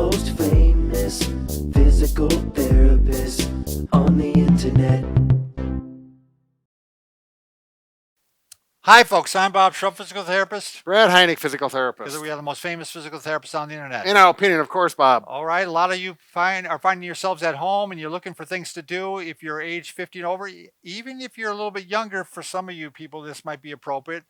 most famous physical therapist on the internet. Hi, folks. I'm Bob Schrupp, physical therapist. Brad Heineck, physical therapist. Because we are the most famous physical therapists on the internet. In our opinion, of course, Bob. All right. A lot of you are finding yourselves at home and you're looking for things to do. If you're age 50 and over, even if you're a little bit younger, for some of you people, this might be appropriate.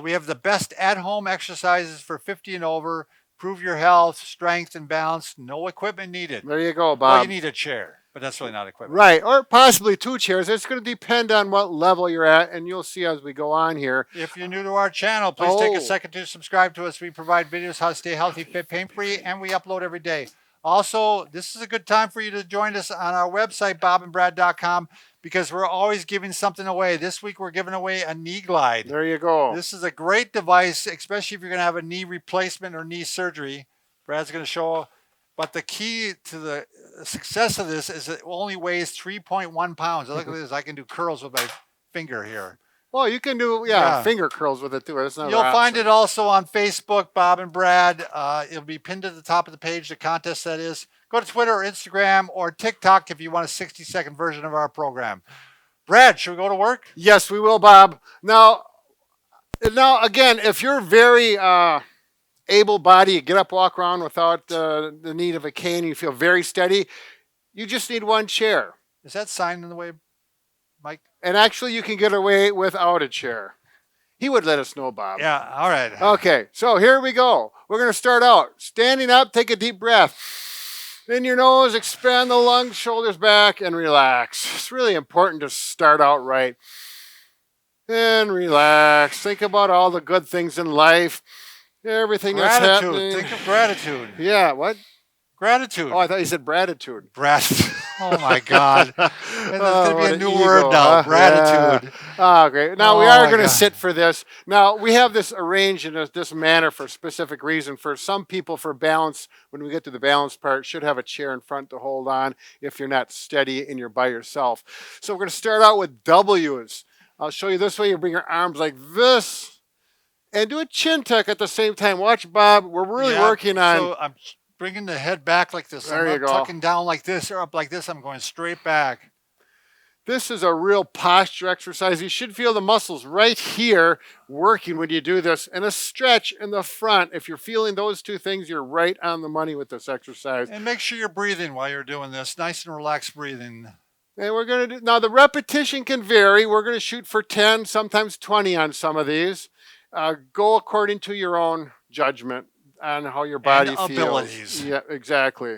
We have the best at-home exercises for 50 and over. Improve your health, strength, and balance. No equipment needed. There you go, Bob. Well, you need a chair, but that's really not equipment. Right, or possibly 2 chairs. It's going to depend on what level you're at, and you'll see as we go on here. If you're new to our channel, please take a second to subscribe to us. We provide videos how to stay healthy, fit, pain-free, and we upload every day. Also, this is a good time for you to join us on our website, bobandbrad.com, because we're always giving something away. This week, we're giving away a knee glide. There you go. This is a great device, especially if you're going to have a knee replacement or knee surgery. Brad's going to show. But the key to the success of this is it only weighs 3.1 pounds. Look at this. I can do curls with my finger here. Well, you can do, finger curls with it, too. You'll find it also on Facebook, Bob and Brad. It'll be pinned to the top of the page, the contest that is. Go to Twitter or Instagram or TikTok if you want a 60-second version of our program. Brad, should we go to work? Yes, we will, Bob. Now again, if you're very able-bodied, you get up, walk around without the need of a cane, you feel very steady, you just need 1 chair. Is that sign in the way, Mike? And actually, you can get away without a chair. He would let us know, Bob. Yeah, all right. Okay, so here we go. We're going to start out. Standing up, take a deep breath. In your nose, expand the lungs, shoulders back, and relax. It's really important to start out right. And relax. Think about all the good things in life. Everything that's happening. Think of gratitude. Yeah, what? Gratitude. Oh, I thought you said gratitude. Gratitude. Oh, my God. There's going to be a new word now, gratitude. Yeah. Oh, great. Now, we are going to sit for this. Now, we have this arranged in this manner for a specific reason. For some people, for balance, when we get to the balance part, should have a chair in front to hold on if you're not steady and you're by yourself. So we're going to start out with W's. I'll show you this way. You bring your arms like this and do a chin tuck at the same time. Watch, Bob. We're really working on... So I'm bringing the head back like this. There you go. Tucking down like this or up like this. I'm going straight back. This is a real posture exercise. You should feel the muscles right here working when you do this, and a stretch in the front. If you're feeling those 2 things, you're right on the money with this exercise. And make sure you're breathing while you're doing this. Nice and relaxed breathing. And we're going to do, now the repetition can vary. We're going to shoot for 10, sometimes 20 on some of these. Go according to your own judgment on how your body feels. Abilities. Yeah, exactly.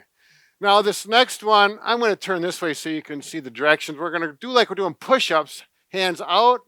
Now this next one, I'm going to turn this way so you can see the directions. We're going to do like we're doing push-ups. Hands out.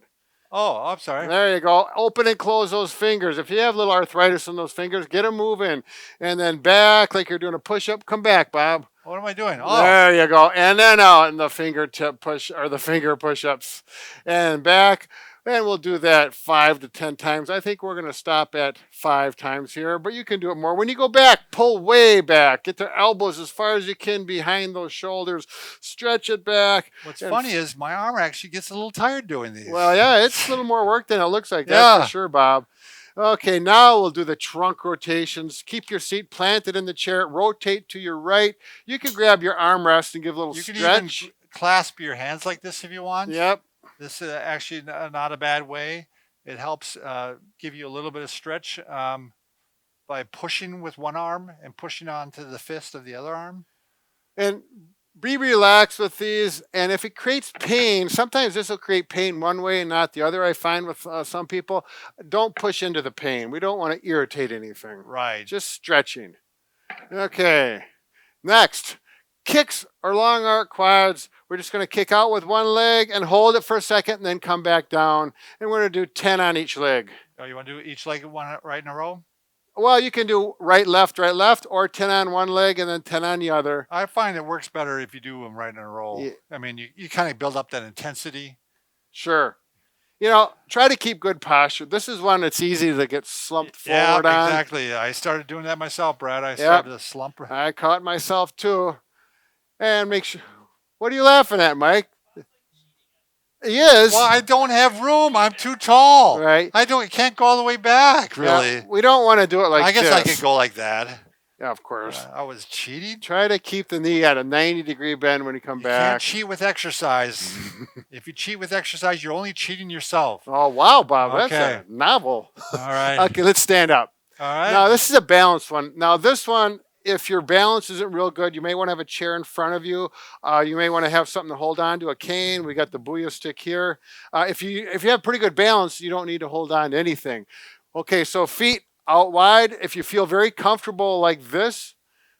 Oh, I'm sorry. There you go. Open and close those fingers. If you have a little arthritis in those fingers, get them moving. And then back like you're doing a push-up. Come back, Bob. What am I doing? Oh. There you go. And then out in the fingertip push or the finger push-ups. And back. And we'll do that 5 to 10 times. I think we're going to stop at 5 times here, but you can do it more. When you go back, pull way back. Get the elbows as far as you can behind those shoulders. Stretch it back. What's funny is my arm actually gets a little tired doing these. Well, yeah, it's a little more work than it looks like. That's for sure, Bob. Okay, now we'll do the trunk rotations. Keep your seat planted in the chair. Rotate to your right. You can grab your armrest and give a little stretch. You can even clasp your hands like this if you want. Yep. This is actually not a bad way. It helps give you a little bit of stretch by pushing with one arm and pushing onto the fist of the other arm. And be relaxed with these. And if it creates pain, sometimes this will create pain one way and not the other. I find with some people, don't push into the pain. We don't want to irritate anything. Right. Just stretching. Okay. Next, kicks or long arc quads. We're just going to kick out with one leg and hold it for a second and then come back down. And we're going to do 10 on each leg. Oh, you want to do each leg one right in a row? Well, you can do right, left, or 10 on one leg and then 10 on the other. I find it works better if you do them right in a row. Yeah. I mean, you kind of build up that intensity. Sure. You know, try to keep good posture. This is one that's easy to get slumped forward on. Yeah, exactly. I started doing that myself, Brad. I started to slump. I caught myself too. And make sure. What are you laughing at, Mike? He is. Well, I don't have room. I'm too tall. Right. I can't go all the way back, really. Yeah, we don't want to do it like this. I guess I could go like that. Yeah, of course. I was cheating. Try to keep the knee at a 90-degree bend when you come You can't back. cheat with exercise. If you cheat with exercise, you're only cheating yourself. Oh, wow, Bob. That's Okay. a novel. All right. Okay, let's stand up. All right. Now, this is a balanced one. Now, this one, if your balance isn't real good, you may want to have a chair in front of you. You may want to have something to hold on to, a cane. We got the Booyah stick here. If you have pretty good balance, you don't need to hold on to anything. Okay, so feet out wide. If you feel very comfortable like this,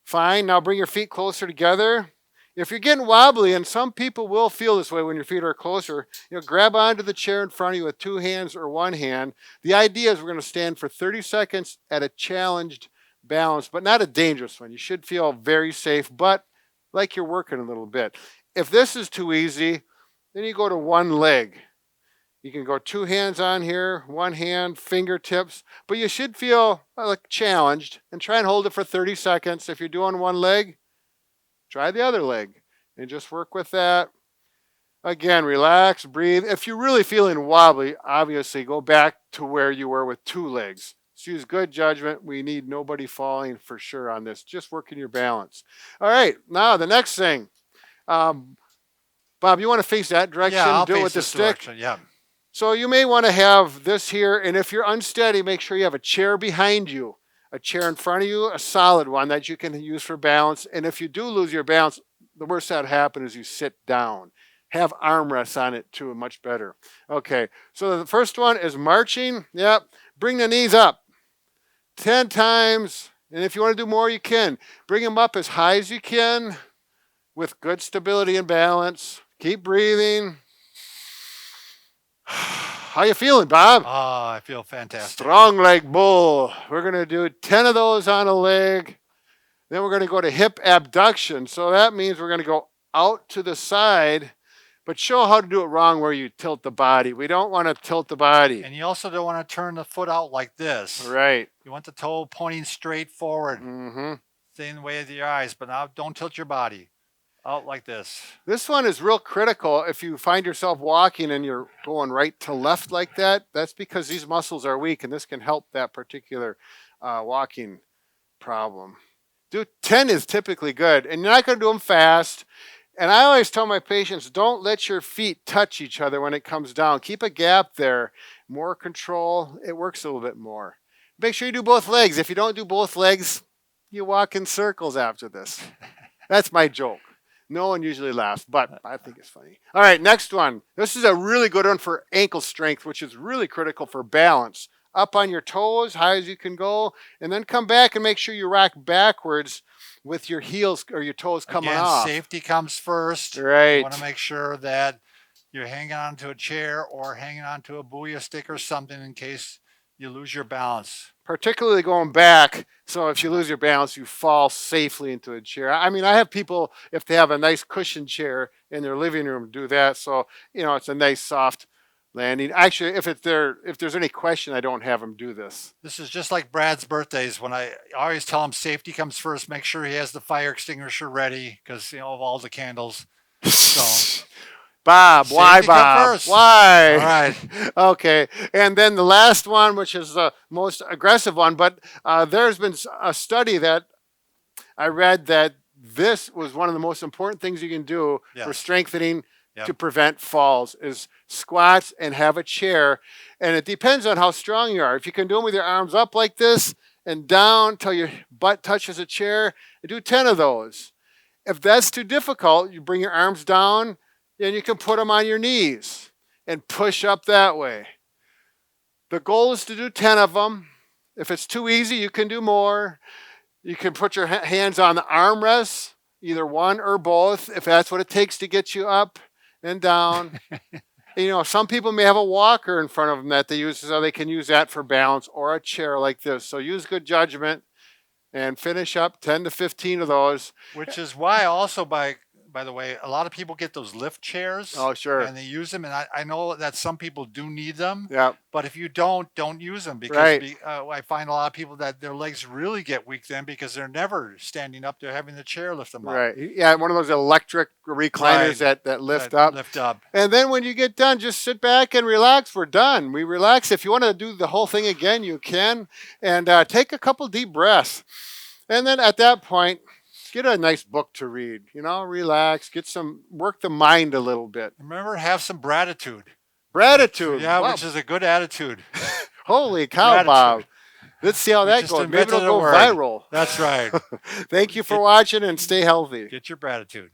fine. Now bring your feet closer together. If you're getting wobbly, and some people will feel this way when your feet are closer, grab onto the chair in front of you with 2 hands or 1 hand. The idea is we're going to stand for 30 seconds at a challenged balance, but not a dangerous one. You should feel very safe, but like you're working a little bit. If this is too easy, then you go to 1 leg. You can go 2 hands on here, 1 hand, fingertips, but you should feel like challenged, and try and hold it for 30 seconds. If you're doing 1 leg, try the other leg and just work with that. Again, relax, breathe. If you're really feeling wobbly, obviously go back to where you were with 2 legs. So use good judgment. We need nobody falling for sure on this. Just working your balance. All right, now the next thing. Bob, you want to face that direction? Yeah, I'll do it face with the this stick. direction. Yeah. So you may want to have this here, and if you're unsteady, make sure you have a chair behind you, a chair in front of you, a solid one that you can use for balance. And if you do lose your balance, the worst that happen is you sit down. Have armrests on it too, much better. Okay, so the first one is marching. Yep, bring the knees up 10 times, and if you want to do more, you can. Bring them up as high as you can with good stability and balance. Keep breathing. How you feeling, Bob? Oh, I feel fantastic. Strong leg bull. We're going to do 10 of those on a leg. Then we're going to go to hip abduction. So that means we're going to go out to the side, but show how to do it wrong where you tilt the body. We don't want to tilt the body. And you also don't want to turn the foot out like this. Right. You want the toe pointing straight forward. Mm-hmm. Staying the way of your eyes, but now don't tilt your body out like this. This one is real critical. If you find yourself walking and you're going right to left like that, that's because these muscles are weak, and this can help that particular walking problem. 10 is typically good, and you're not going to do them fast. And I always tell my patients, don't let your feet touch each other when it comes down. Keep a gap there. More control. It works a little bit more. Make sure you do both legs. If you don't do both legs, you walk in circles after this. That's my joke. No one usually laughs, but I think it's funny. All right, next one. This is a really good one for ankle strength, which is really critical for balance. Up on your toes, high as you can go, and then come back and make sure you rock backwards with your heels or your toes coming Again, off. Safety comes first. Right. You want to make sure that you're hanging onto a chair or hanging onto a Booyah stick or something in case you lose your balance. Particularly going back, so if you lose your balance, you fall safely into a chair. I mean, I have people, if they have a nice cushion chair in their living room, do that. So, it's a nice soft landing. Actually, if there's any question, I don't have them do this. This is just like Brad's birthdays when I always tell him safety comes first. Make sure he has the fire extinguisher ready because, of all the candles. So, Bob, why, safety come Bob? first. Why? All right. Okay. And then the last one, which is the most aggressive one, but there's been a study that I read that this was one of the most important things you can do for Yes. strengthening Yep. to prevent falls is squats and have a chair. And it depends on how strong you are. If you can do them with your arms up like this and down till your butt touches a chair, do 10 of those. If that's too difficult, you bring your arms down and you can put them on your knees and push up that way. The goal is to do 10 of them. If it's too easy, you can do more. You can put your hands on the armrests, either one or both, if that's what it takes to get you up and down. Some people may have a walker in front of them that they use, so they can use that for balance, or a chair like this. So use good judgment and finish up 10 to 15 of those. Which is why also, by the way, a lot of people get those lift chairs. Oh, sure. And they use them. And I know that some people do need them. Yeah. But if you don't use them. Because Right. I find a lot of people that their legs really get weak then because they're never standing up. They're having the chair lift them up. Right. Yeah, one of those electric recliners that lift up. Lift up. And then when you get done, just sit back and relax. We're done. We relax. If you want to do the whole thing again, you can. And take a couple deep breaths. And then at that point, get a nice book to read. Relax, work the mind a little bit. Remember, have some gratitude. Gratitude. Yeah, Wow. which is a good attitude. Holy cow, Gratitude. Bob. Let's see how We that just goes. Maybe it'll invented a go word. viral. That's right. Thank you for watching and stay healthy. Get your gratitude.